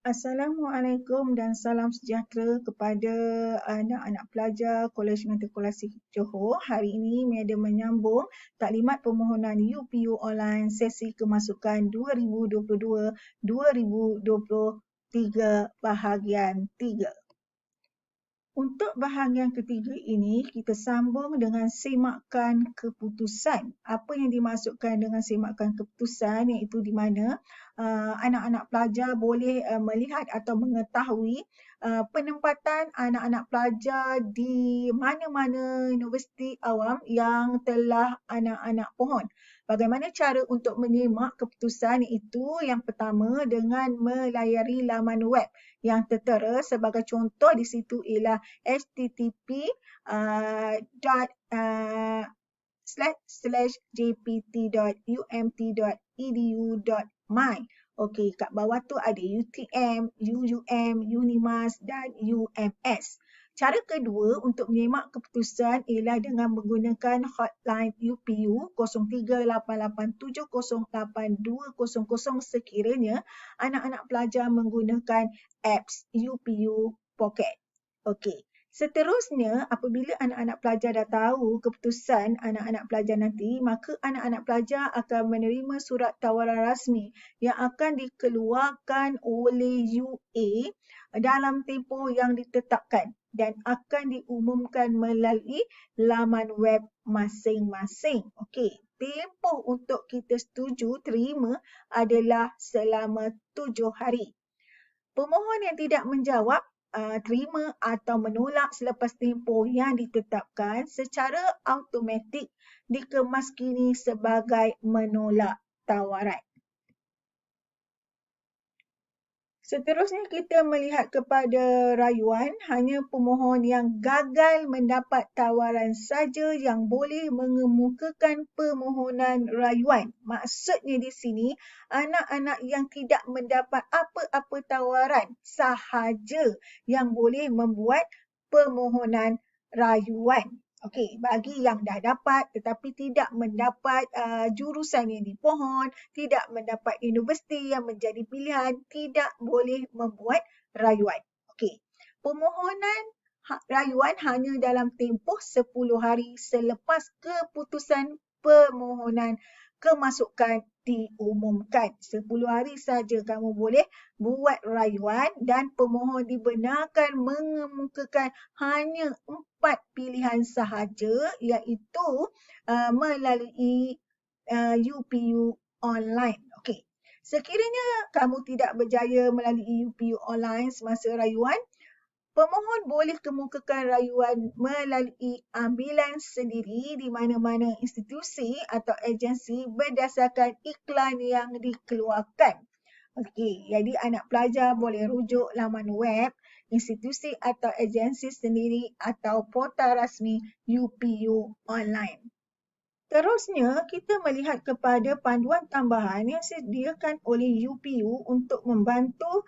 Assalamualaikum dan salam sejahtera kepada anak-anak pelajar Kolej Matrikulasi Johor. Hari ini Madam menyambung taklimat permohonan UPU Online sesi kemasukan 2022-2023 bahagian 3. Untuk bahagian ketiga ini, kita sambung dengan semakan keputusan. Apa yang dimaksudkan dengan semakan keputusan iaitu di mana anak-anak pelajar boleh melihat atau mengetahui penempatan anak-anak pelajar di mana-mana universiti awam yang telah anak-anak pohon. Bagaimana cara untuk menyemak keputusan itu? Yang pertama dengan melayari laman web yang tertera. Sebagai contoh di situ ialah http://jpt.umt.edu.my. Okey, kat bawah tu ada UTM, UUM, UNIMAS dan UMS. Cara kedua untuk menyemak keputusan ialah dengan menggunakan hotline UPU 0388708200 sekiranya anak-anak pelajar menggunakan apps UPU Pocket. Okey. Seterusnya, apabila anak-anak pelajar dah tahu keputusan anak-anak pelajar nanti, maka anak-anak pelajar akan menerima surat tawaran rasmi yang akan dikeluarkan oleh UA dalam tempoh yang ditetapkan dan akan diumumkan melalui laman web masing-masing. Okey, tempoh untuk kita setuju terima adalah selama 7 hari. Pemohon yang tidak menjawab terima atau menolak selepas tempoh yang ditetapkan secara automatik dikemaskini sebagai menolak tawaran. Seterusnya kita melihat kepada rayuan, hanya pemohon yang gagal mendapat tawaran saja yang boleh mengemukakan permohonan rayuan. Maksudnya di sini, anak-anak yang tidak mendapat apa-apa tawaran sahaja yang boleh membuat permohonan rayuan. Okey, bagi yang dah dapat tetapi tidak mendapat jurusan yang dipohon, tidak mendapat universiti yang menjadi pilihan, tidak boleh membuat rayuan. Okey, permohonan rayuan hanya dalam tempoh 10 hari selepas keputusan permohonan kemasukan diumumkan. 10 hari saja kamu boleh buat rayuan dan pemohon dibenarkan mengemukakan hanya 4 pilihan sahaja iaitu melalui UPU online. Okey. Sekiranya kamu tidak berjaya melalui UPU online semasa rayuan, pemohon boleh kemukakan rayuan melalui ambilan sendiri di mana-mana institusi atau agensi berdasarkan iklan yang dikeluarkan. Okey, jadi anak pelajar boleh rujuk laman web, institusi atau agensi sendiri atau portal rasmi UPU online. Terusnya, kita melihat kepada panduan tambahan yang disediakan oleh UPU untuk membantu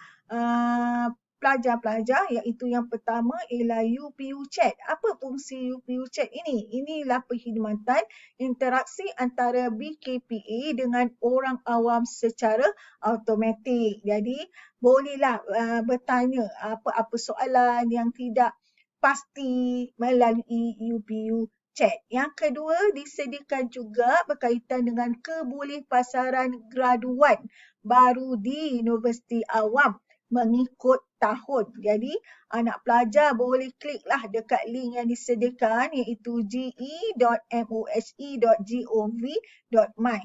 pelajar-pelajar, iaitu yang pertama ialah UPU Chat. Apa fungsi UPU Chat ini? Inilah perkhidmatan interaksi antara BKPA dengan orang awam secara automatik. Jadi, bolehlah bertanya apa-apa soalan yang tidak pasti melalui UPU Chat. Yang kedua, disediakan juga berkaitan dengan kebolehpasaran graduan baru di Universiti Awam mengikut tahun. Jadi, anak pelajar boleh kliklah dekat link yang disediakan iaitu ge.mohe.gov.my.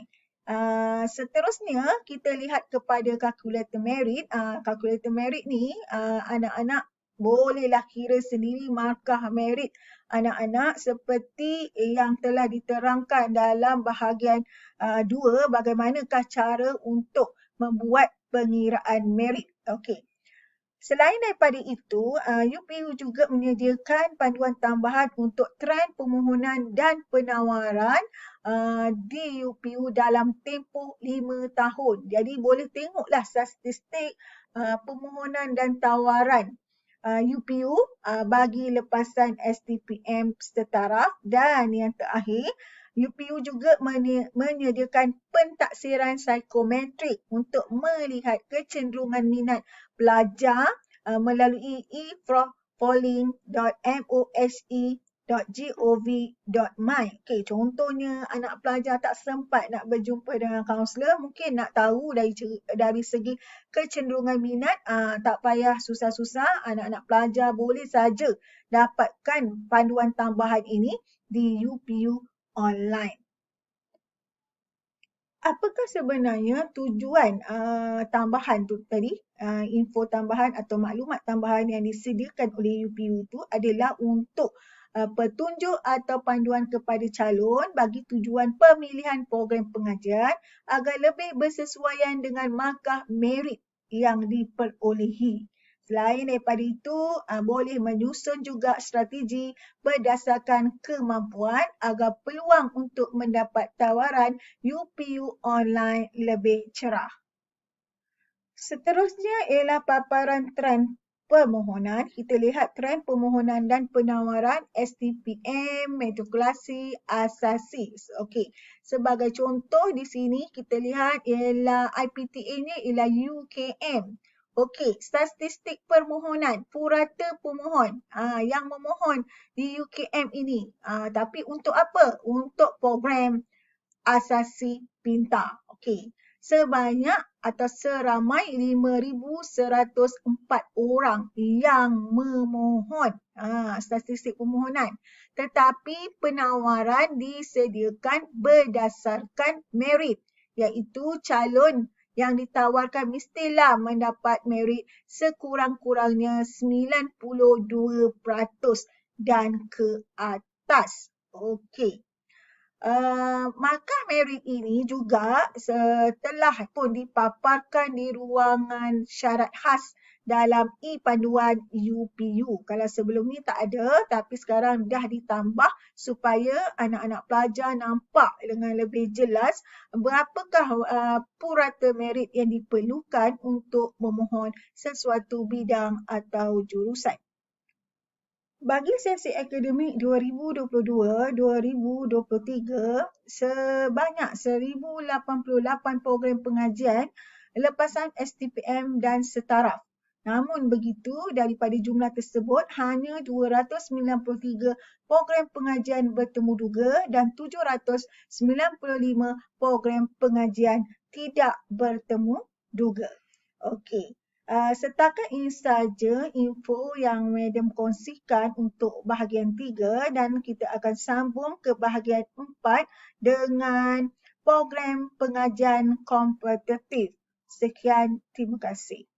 Seterusnya, kita lihat kepada kalkulator merit. Kalkulator merit ni, anak-anak bolehlah kira sendiri markah merit anak-anak seperti yang telah diterangkan dalam bahagian 2, bagaimanakah cara untuk membuat pengiraan merit. Okey. Selain daripada itu, UPU juga menyediakan panduan tambahan untuk trend permohonan dan penawaran di UPU dalam tempoh 5 tahun. Jadi boleh tengoklah statistik permohonan dan tawaran UPU bagi lepasan STPM setaraf dan yang terakhir UPU juga menyediakan pentaksiran psikometrik untuk melihat kecenderungan minat pelajar melalui eprofiling.mohe.gov.my. Okey, contohnya anak pelajar tak sempat nak berjumpa dengan kaunselor, mungkin nak tahu dari segi kecenderungan minat, tak payah susah-susah, anak-anak pelajar boleh saja dapatkan panduan tambahan ini di UPU online. Apakah sebenarnya tujuan tambahan tu tadi, info tambahan atau maklumat tambahan yang disediakan oleh UPU itu adalah untuk petunjuk atau panduan kepada calon bagi tujuan pemilihan program pengajian agar lebih bersesuaian dengan markah merit yang diperolehi. Selain daripada itu, boleh menyusun juga strategi berdasarkan kemampuan agar peluang untuk mendapat tawaran UPU online lebih cerah. Seterusnya ialah paparan trend permohonan. Kita lihat trend permohonan dan penawaran STPM, matrikulasi asasi. Okey, sebagai contoh di sini kita lihat ialah IPTA-nya ialah UKM. Okey, statistik permohonan, purata pemohon yang memohon di UKM ini. Tapi untuk apa? Untuk program asasi pintar. Okey, sebanyak atau seramai 5,104 orang yang memohon statistik permohonan. Tetapi penawaran disediakan berdasarkan merit, iaitu calon yang ditawarkan mestilah mendapat merit sekurang-kurangnya 92% dan ke atas. Okey. Markah merit ini juga telah pun dipaparkan di ruangan syarat khas dalam e-panduan UPU. Kalau sebelum ni tak ada, tapi sekarang dah ditambah supaya anak-anak pelajar nampak dengan lebih jelas berapakah purata merit yang diperlukan untuk memohon sesuatu bidang atau jurusan. Bagi sesi akademik 2022-2023, sebanyak 1,088 program pengajian lepasan STPM dan setaraf. Namun begitu, daripada jumlah tersebut, hanya 293 program pengajian bertemu duga dan 795 program pengajian tidak bertemu duga. Okey. Setakat ini saja info yang Madam kongsikan untuk bahagian 3 dan kita akan sambung ke bahagian 4 dengan program pengajian kompetitif. Sekian, terima kasih.